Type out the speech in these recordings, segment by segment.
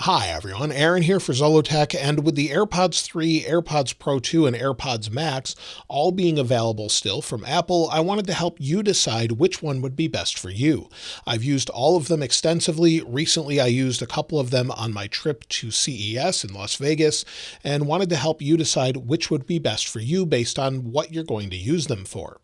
Hi everyone, Aaron here for Zollotech, and with the AirPods 3, AirPods Pro 2, and AirPods Max all being available still from Apple, I wanted to help you decide which one would be best for you. I've used all of them extensively. Recently I used a couple of them on my trip to CES in Las Vegas and wanted to help you decide which would be best for you based on what you're going to use them for.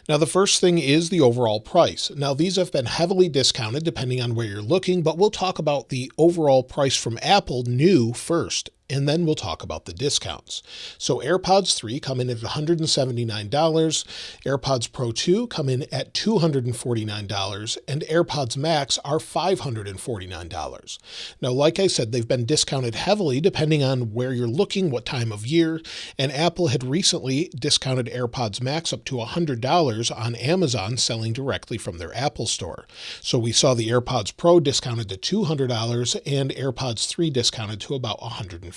Now, the first thing is the overall price. Now, these have been heavily discounted depending on where you're looking, but we'll talk about the overall price from Apple new first, and then we'll talk about the discounts. So AirPods 3 come in at $179, AirPods Pro 2 come in at $249, and AirPods Max are $549. Now, like I said, they've been discounted heavily depending on where you're looking, what time of year, and Apple had recently discounted AirPods Max up to $100 on Amazon selling directly from their Apple store. So we saw the AirPods Pro discounted to $200 and AirPods 3 discounted to about $150.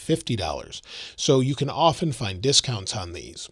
So you can often find discounts on these.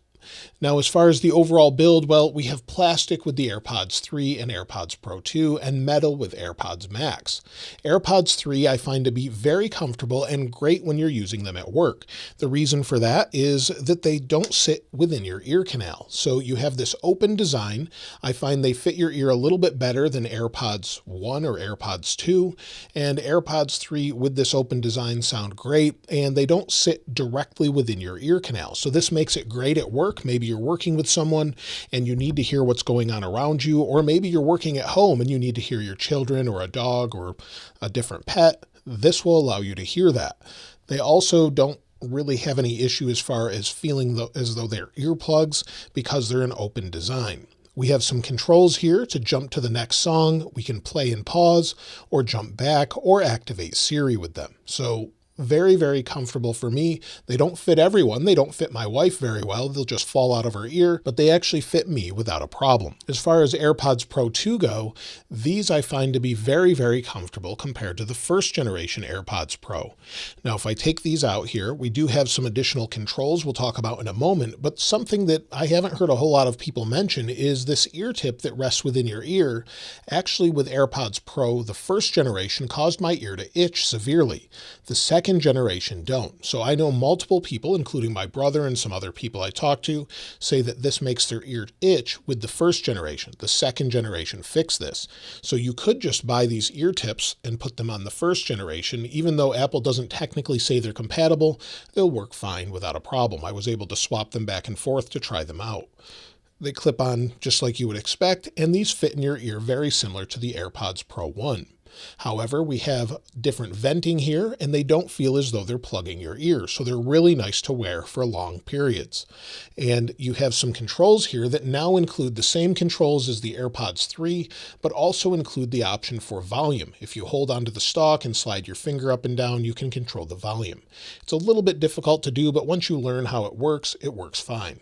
Now, as far as the overall build, well, we have plastic with the AirPods 3 and AirPods Pro 2 and metal with AirPods Max. AirPods 3 I find to be very comfortable and great when you're using them at work. The reason for that is that they don't sit within your ear canal. So you have this open design. I find they fit your ear a little bit better than AirPods 1 or AirPods 2, and AirPods 3 with this open design sound great, and they don't sit directly within your ear canal. So this makes it great at work. Maybe you're working with someone and you need to hear what's going on around you, or maybe you're working at home and you need to hear your children or a dog or a different pet. This will allow you to hear that. They also don't really have any issue as far as feeling as though they're earplugs because they're an open design. We have some controls here to jump to the next song. We can play and pause or jump back or activate Siri with them. So very, very comfortable for me. They don't fit everyone. They don't fit my wife very well. They'll just fall out of her ear, but they actually fit me without a problem. As far as AirPods Pro 2 go, these I find to be very, very comfortable compared to the first generation AirPods Pro. Now, if I take these out here, we do have some additional controls we'll talk about in a moment, but something that I haven't heard a whole lot of people mention is this ear tip that rests within your ear. Actually, with AirPods Pro, the first generation caused my ear to itch severely. The second generation don't. So I know multiple people, including my brother and some other people I talk to, say that this makes their ear itch with the first generation. The second generation fixed this. So you could just buy these ear tips and put them on the first generation. Even though Apple doesn't technically say they're compatible, they'll work fine without a problem. I was able to swap them back and forth to try them out. They clip on just like you would expect, and these fit in your ear very similar to the AirPods Pro 1. However, we have different venting here, and they don't feel as though they're plugging your ear, so they're really nice to wear for long periods. And you have some controls here that now include the same controls as the AirPods 3, but also include the option for volume. If you hold onto the stalk and slide your finger up and down, you can control the volume. It's a little bit difficult to do, but once you learn how it works fine.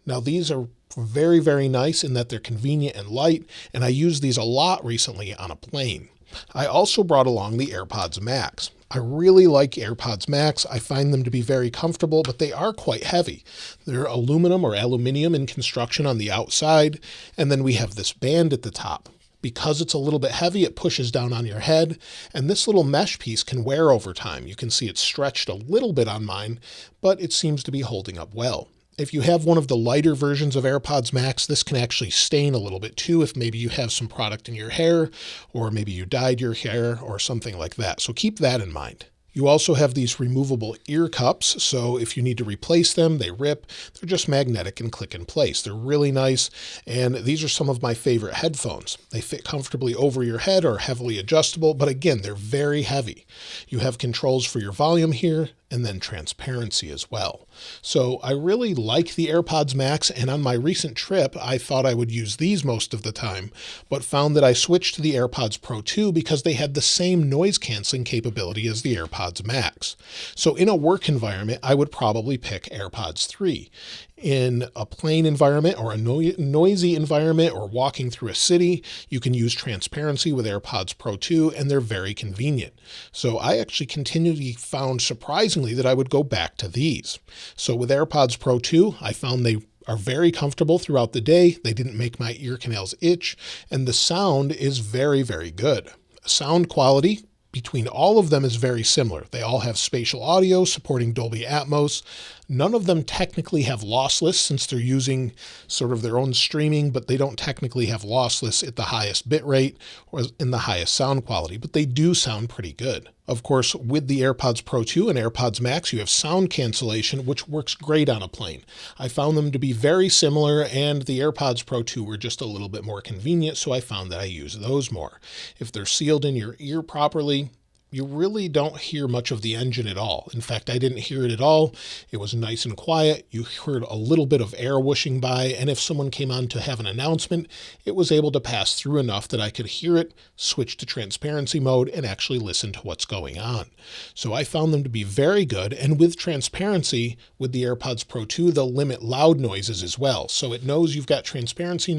Now, these are very, very nice in that they're convenient and light, and I use these a lot recently on a plane. I also brought along the AirPods Max. I really like AirPods Max. I find them to be very comfortable, but they are quite heavy. They're aluminum or aluminium in construction on the outside, and then we have this band at the top. Because it's a little bit heavy, it pushes down on your head, and this little mesh piece can wear over time. You can see it's stretched a little bit on mine, but it seems to be holding up well. If you have one of the lighter versions of AirPods Max, this can actually stain a little bit too if maybe you have some product in your hair, or maybe you dyed your hair or something like that. So keep that in mind. You also have these removable ear cups, so if you need to replace them, they rip. They're just magnetic and click in place. They're really nice, and these are some of my favorite headphones. They fit comfortably over your head, are heavily adjustable, but again, they're very heavy. You have controls for your volume here, and then transparency as well. So I really like the AirPods Max, and on my recent trip, I thought I would use these most of the time, but found that I switched to the AirPods Pro 2 because they had the same noise canceling capability as the AirPods Max. So in a work environment, I would probably pick AirPods 3. In a plain environment or a noisy environment or walking through a city, you can use transparency with AirPods Pro 2, and they're very convenient. So I actually continually found surprisingly that I would go back to these. So with AirPods Pro 2, I found they are very comfortable throughout the day. They didn't make my ear canals itch, and the sound is very, very good. Sound quality between all of them is very similar. They all have spatial audio supporting Dolby Atmos. None of them technically have lossless since they're using sort of their own streaming, but they don't technically have lossless at the highest bit rate or in the highest sound quality, but they do sound pretty good. Of course, with the AirPods Pro 2 and AirPods Max, you have sound cancellation, which works great on a plane. I found them to be very similar, and the AirPods Pro 2 were just a little bit more convenient, so I found that I use those more. If they're sealed in your ear properly, you really don't hear much of the engine at all. In fact, I didn't hear it at all. It was nice and quiet. You heard a little bit of air whooshing by, and if someone came on to have an announcement, it was able to pass through enough that I could hear it, switch to transparency mode, and actually listen to what's going on. So I found them to be very good, and with transparency, with the AirPods Pro 2, they'll limit loud noises as well. So it knows you've got transparency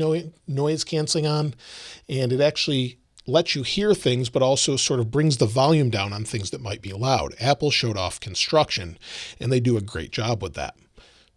noise canceling on, and it actually lets you hear things, but also sort of brings the volume down on things that might be loud. Apple showed off construction, and they do a great job with that.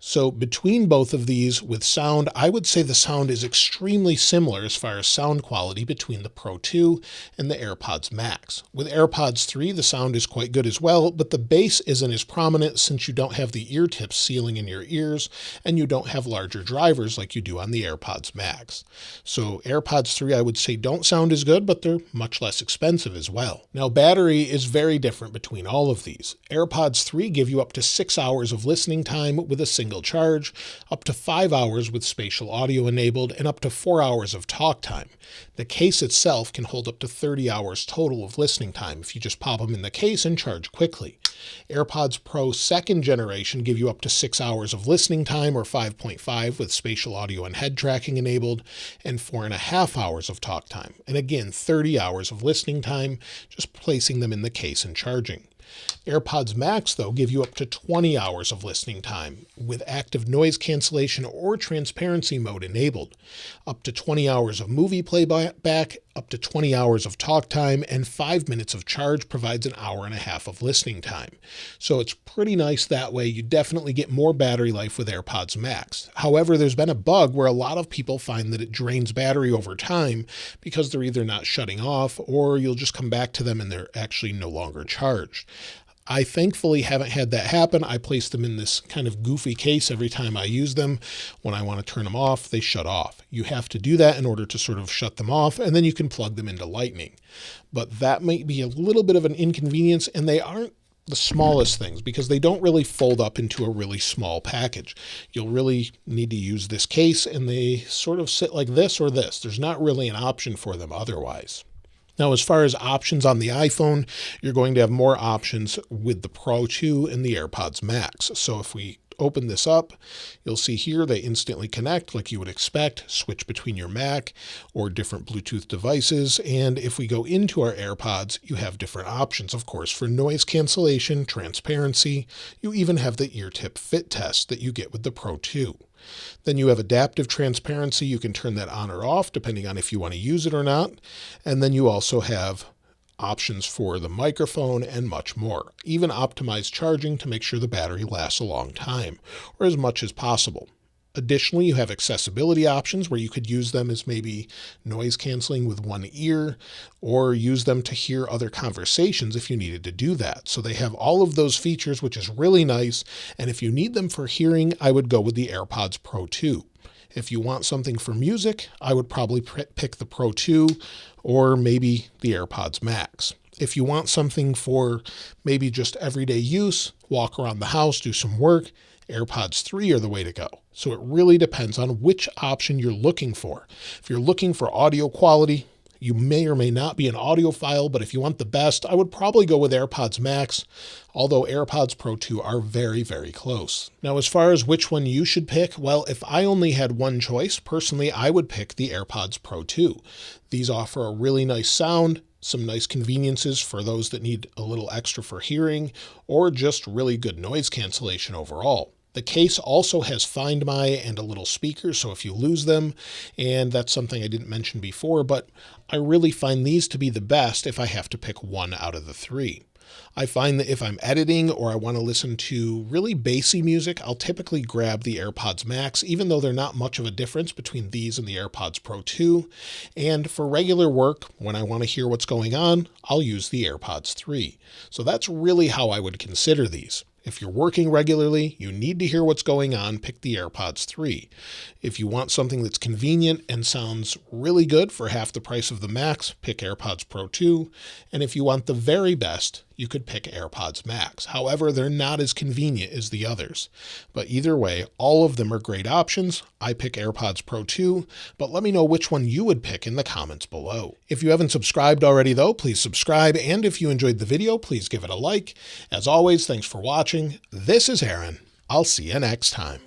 So between both of these with sound, I would say the sound is extremely similar as far as sound quality between the Pro 2 and the AirPods Max. With AirPods 3, the sound is quite good as well, but the bass isn't as prominent since you don't have the ear tips sealing in your ears and you don't have larger drivers like you do on the AirPods Max. So AirPods 3, I would say, don't sound as good, but they're much less expensive as well. Now, battery is very different between all of these. AirPods 3 give you up to 6 hours of listening time with a single charge, up to 5 hours with spatial audio enabled, and up to 4 hours of talk time. The case itself can hold up to 30 hours total of listening time if you just pop them in the case and charge quickly. AirPods Pro 2nd generation give you up to 6 hours of listening time, or 5.5 with spatial audio and head tracking enabled, and 4.5 hours of talk time. And again, 30 hours of listening time, just placing them in the case and charging. AirPods Max, though, give you up to 20 hours of listening time with active noise cancellation or transparency mode enabled, up to 20 hours of movie playback, up to 20 hours of talk time, and 5 minutes of charge provides an hour and a half of listening time. So it's pretty nice that way. You definitely get more battery life with AirPods Max. However, there's been a bug where a lot of people find that it drains battery over time because they're either not shutting off or you'll just come back to them and they're actually no longer charged. I thankfully haven't had that happen. I place them in this kind of goofy case every time I use them. When I want to turn them off, they shut off. You have to do that in order to sort of shut them off, and then you can plug them into Lightning. But that might be a little bit of an inconvenience, and they aren't the smallest things because they don't really fold up into a really small package. You'll really need to use this case, and they sort of sit like this or this. There's not really an option for them otherwise. Now, as far as options on the iPhone, you're going to have more options with the Pro 2 and the AirPods Max. So if we open this up, you'll see here they instantly connect like you would expect, switch between your Mac or different Bluetooth devices. And if we go into our AirPods, you have different options, of course, for noise cancellation, transparency. You even have the ear tip fit test that you get with the Pro 2. Then you have adaptive transparency. You can turn that on or off depending on if you want to use it or not. And then you also have options for the microphone and much more. Even optimized charging to make sure the battery lasts a long time, or as much as possible. Additionally, you have accessibility options where you could use them as maybe noise canceling with one ear, or use them to hear other conversations if you needed to do that. So they have all of those features, which is really nice. And if you need them for hearing, I would go with the AirPods Pro 2. If you want something for music, I would probably pick the Pro 2 or maybe the AirPods Max. If you want something for maybe just everyday use, walk around the house, do some work, AirPods 3 are the way to go. So it really depends on which option you're looking for. If you're looking for audio quality, you may or may not be an audiophile, but if you want the best, I would probably go with AirPods Max, although AirPods Pro 2 are very, very close. Now, as far as which one you should pick, well, if I only had one choice, personally, I would pick the AirPods Pro 2. These offer a really nice sound, some nice conveniences for those that need a little extra for hearing, or just really good noise cancellation overall. The case also has Find My and a little speaker, so if you lose them, and that's something I didn't mention before, but I really find these to be the best if I have to pick one out of the three. I find that if I'm editing or I want to listen to really bassy music, I'll typically grab the AirPods Max, even though they're not much of a difference between these and the AirPods Pro 2. And for regular work, when I want to hear what's going on, I'll use the AirPods 3. So that's really how I would consider these. If you're working regularly, you need to hear what's going on, pick the AirPods 3. If you want something that's convenient and sounds really good for half the price of the Max, pick AirPods Pro 2. And if you want the very best, you could pick AirPods Max. However, they're not as convenient as the others. But either way, all of them are great options. I pick AirPods Pro 2, but let me know which one you would pick in the comments below. If you haven't subscribed already though, please subscribe. And if you enjoyed the video, please give it a like. As always, thanks for watching. This is Aaron. I'll see you next time.